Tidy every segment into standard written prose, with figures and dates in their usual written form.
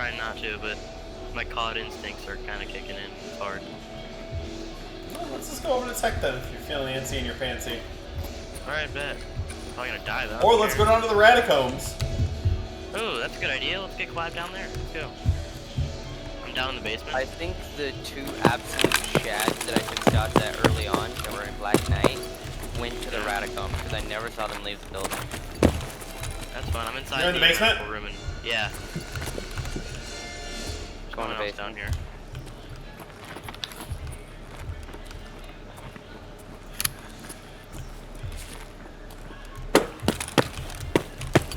trying not to, but my COD instincts are kind of kicking in. It's hard. Well, let's just go over to tech then if you're feeling antsy in your pantsy. Alright, bet. Probably gonna die though. Or let's go down to the Ratacombs. Oh, that's a good idea. Let's get Clive down there. Let's go. I'm down in the basement. I think the two absolute shads that I took shots at early on that were in Black Knight went to the Ratacombs because I never saw them leave the building. That's fun. I'm inside You're in the basement? room and yeah. Going to else basement down here.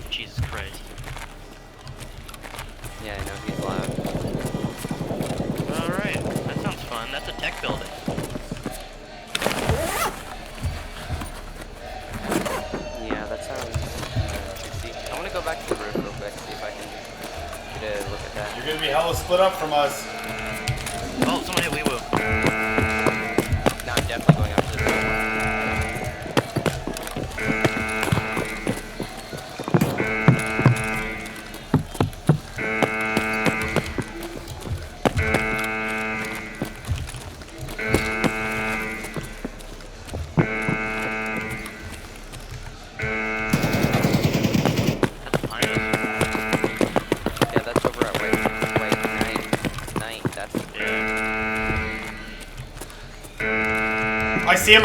Jesus Christ. Yeah, I know he's loud. Alright, that sounds fun. That's a tech building. Yeah, that sounds juicy. I want to go back to the roof real quick, see if I can get a look at that. You're gonna be hella split up from us. Oh, someone hit Weewoo. Now I'm definitely going up to the roof.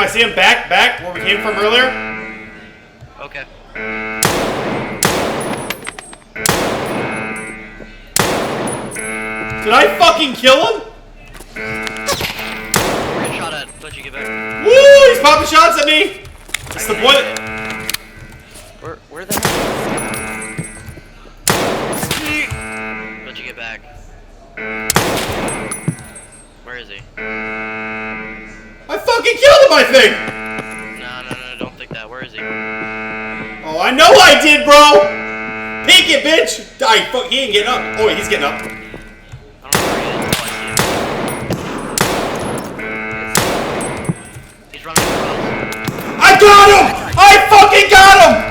I see him, back, where we came from earlier. Okay. Did I fucking kill him? Get shot at. Don't you get back. Woo! He's popping shots at me! It's the boy that... Where the hell is Don't you get back. Where is he? I fucking killed him, I think! No, don't think that. Where is he? Oh, I know I did, bro! Peek it, bitch! Fuck, he ain't getting up. Oh, wait, he's getting up. I don't know where he is. Oh, I see him. He's running across. I got him! I fucking got him!